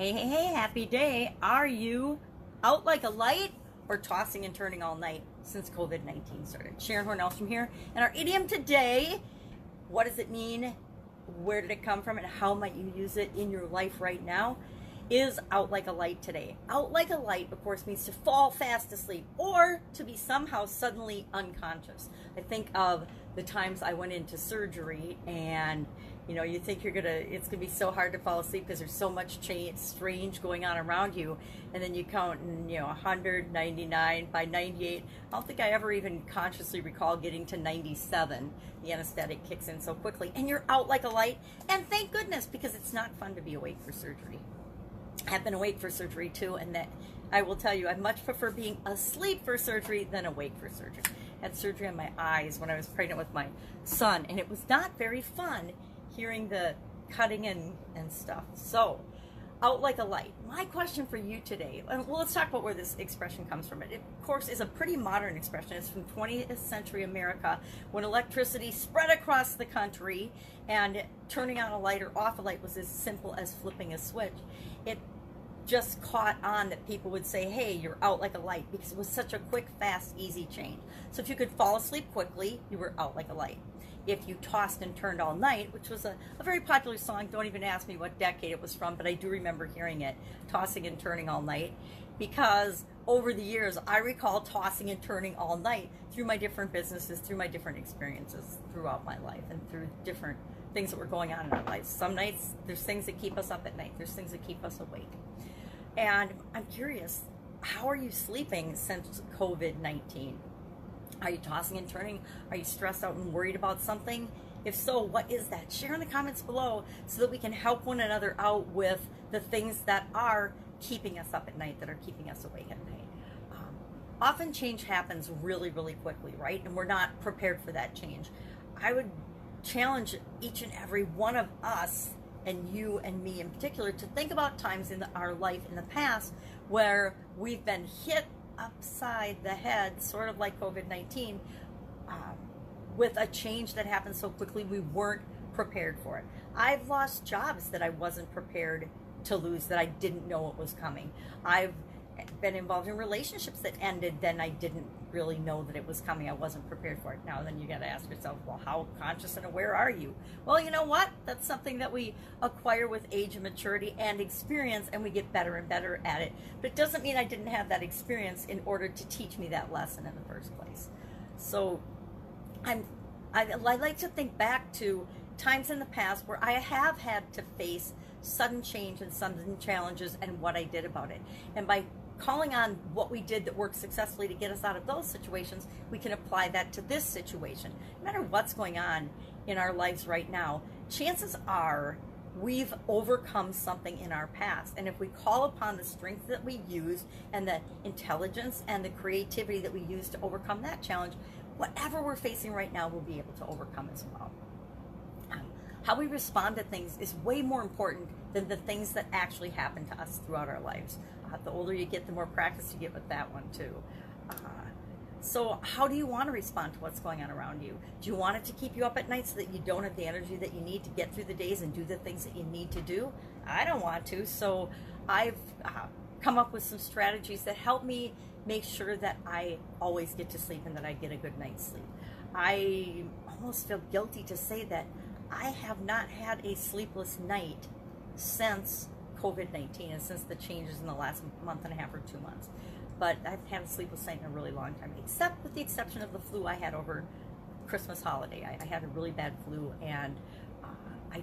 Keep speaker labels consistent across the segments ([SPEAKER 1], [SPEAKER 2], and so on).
[SPEAKER 1] Hey, happy day. Are you out like a light or tossing and turning all night since COVID-19 started? Sharon Horne-Ellstrom here. And our idiom today, what does it mean? Where did it come from? And how might you use it in your life right now? Is out like a light today. Out like a light, of course, means to fall fast asleep or to be somehow suddenly unconscious. I think of the times I went into surgery and you think it's gonna be so hard to fall asleep because there's so much strange going on around you, and then you count and 199 by 98. I don't think I ever even consciously recall getting to 97. The anesthetic kicks in so quickly and you're out like a light, and thank goodness, because it's not fun to be awake for surgery. I've been awake for surgery too, and that I will tell you, I much prefer being asleep for surgery than awake for surgery. I had surgery on my eyes when I was pregnant with my son, and it was not very fun hearing the cutting and stuff. So, out like a light. My question for you today, well, let's talk about where this expression comes from. It, of course, is a pretty modern expression. It's from 20th century America, when electricity spread across the country and turning on a light or off a light was as simple as flipping a switch. It just caught on that people would say, hey, you're out like a light, because it was such a quick, fast, easy change. So if you could fall asleep quickly, you were out like a light. If you tossed and turned all night, which was a very popular song, don't even ask me what decade it was from, but I do remember hearing it, tossing and turning all night, because over the years, I recall tossing and turning all night through my different businesses, through my different experiences throughout my life, and through different things that were going on in our lives. Some nights, there's things that keep us up at night. There's things that keep us awake. And I'm curious, how are you sleeping since COVID-19? Are you tossing and turning? Are you stressed out and worried about something? If so, what is that? Share in the comments below so that we can help one another out with the things that are keeping us up at night, that are keeping us awake at night. Often change happens really, really quickly, right? And we're not prepared for that change. I would challenge each and every one of us, and you and me in particular, to think about times in our life in the past where we've been hit upside the head, sort of like COVID-19, with a change that happened so quickly we weren't prepared for it. I've lost jobs that I wasn't prepared to lose, that I didn't know it was coming. I've been involved in relationships that ended, then I didn't really know that it was coming. I wasn't prepared for it. Now then you got to ask yourself, well, how conscious and aware are you? Well, you know what? That's something that we acquire with age and maturity and experience, and we get better and better at it. But it doesn't mean I didn't have that experience in order to teach me that lesson in the first place. So I like to think back to times in the past where I have had to face sudden change and sudden challenges and what I did about it. And by calling on what we did that worked successfully to get us out of those situations, we can apply that to this situation. No matter what's going on in our lives right now, chances are we've overcome something in our past. And if we call upon the strength that we used and the intelligence and the creativity that we used to overcome that challenge, whatever we're facing right now, we'll be able to overcome as well. How we respond to things is way more important than the things that actually happen to us throughout our lives. The older you get, the more practice you get with that one too. So how do you want to respond to what's going on around you? Do you want it to keep you up at night so that you don't have the energy that you need to get through the days and do the things that you need to do? I don't want to, so I've come up with some strategies that help me make sure that I always get to sleep and that I get a good night's sleep. I almost feel guilty to say that I have not had a sleepless night since COVID-19 and since the changes in the last month and a half or 2 months. But I've had a sleepless night in a really long time, except with the exception of the flu I had over Christmas holiday. I had a really bad flu, and I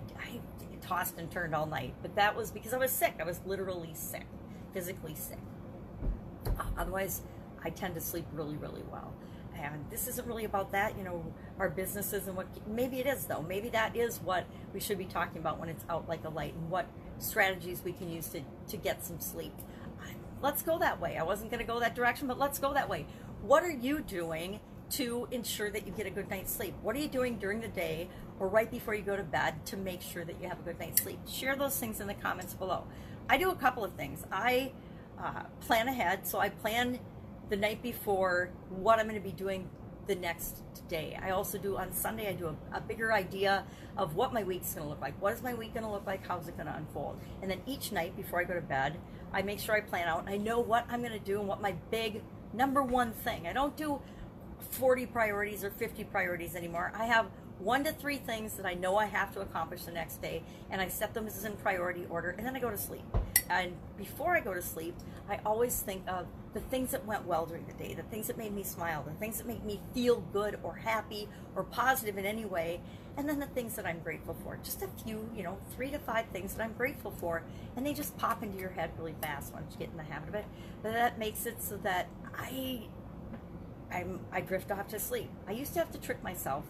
[SPEAKER 1] tossed and turned all night. But that was because I was sick. I was literally sick, physically sick. Otherwise, I tend to sleep really, really well. And this isn't really about that, our businesses and what, maybe it is though. Maybe that is what we should be talking about when it's out like a light, and what strategies we can use to get some sleep. Let's go that way. I wasn't going to go that direction, but let's go that way. What are you doing to ensure that you get a good night's sleep? What are you doing during the day or right before you go to bed to make sure that you have a good night's sleep? Share those things in the comments below. I do a couple of things. I plan ahead, so I plan the night before what I'm going to be doing the next day. I also do on Sunday, I do a bigger idea of what my week's gonna look like. What is my week gonna look like? How's it gonna unfold? And then each night before I go to bed, I make sure I plan out and I know what I'm gonna do and what my big number one thing. I don't do 40 priorities or 50 priorities anymore. I have 1 to 3 things that I know I have to accomplish the next day, and I set them as in priority order, and then I go to sleep. And before I go to sleep, I always think of the things that went well during the day, the things that made me smile, the things that make me feel good or happy or positive in any way, and then the things that I'm grateful for. Just a few, 3 to 5 things that I'm grateful for, and they just pop into your head really fast once you get in the habit of it. But that makes it so that I drift off to sleep. I used to have to trick myself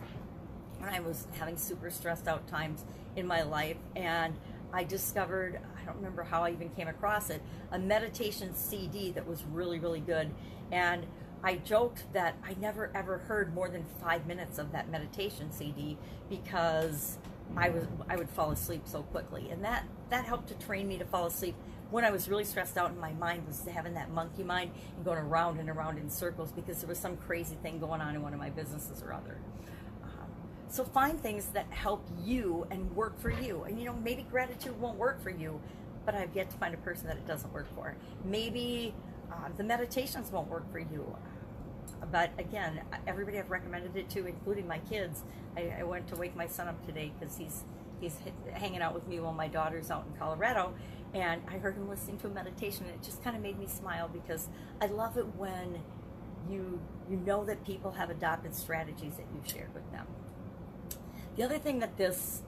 [SPEAKER 1] when I was having super stressed out times in my life, and I discovered, I don't remember how I even came across it, a meditation CD that was really, really good. And I joked that I never ever heard more than 5 minutes of that meditation CD because I would fall asleep so quickly. And that helped to train me to fall asleep when I was really stressed out and my mind was having that monkey mind and going around and around in circles because there was some crazy thing going on in one of my businesses or other. So find things that help you and work for you. And maybe gratitude won't work for you, but I've yet to find a person that it doesn't work for. Maybe the meditations won't work for you. But again, everybody I've recommended it to, including my kids. I went to wake my son up today because he's hanging out with me while my daughter's out in Colorado, and I heard him listening to a meditation, and it just kind of made me smile because I love it when you know that people have adopted strategies that you've shared with them. The other thing that this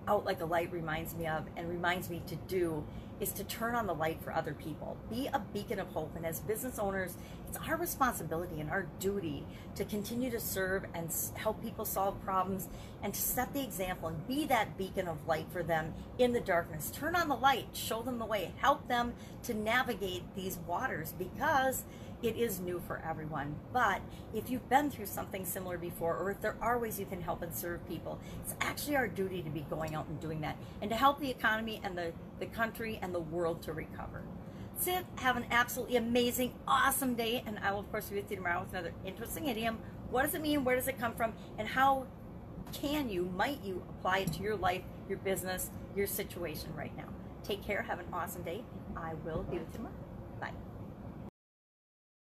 [SPEAKER 1] Out Like a Light reminds me of and reminds me to do is to turn on the light for other people. Be a beacon of hope. And as business owners, it's our responsibility and our duty to continue to serve and help people solve problems and to set the example and be that beacon of light for them in the darkness. Turn on the light, show them the way, help them to navigate these waters because it is new for everyone. But if you've been through something similar before, or if there are ways you can help and serve people, it's actually our duty to be going out and doing that and to help the economy and the country and the world to recover. That's it. Have an absolutely amazing, awesome day, and I will, of course, be with you tomorrow with another interesting idiom. What does it mean? Where does it come from? And how might you apply it to your life, your business, your situation right now? Take care. Have an awesome day. I will be with you tomorrow. Bye.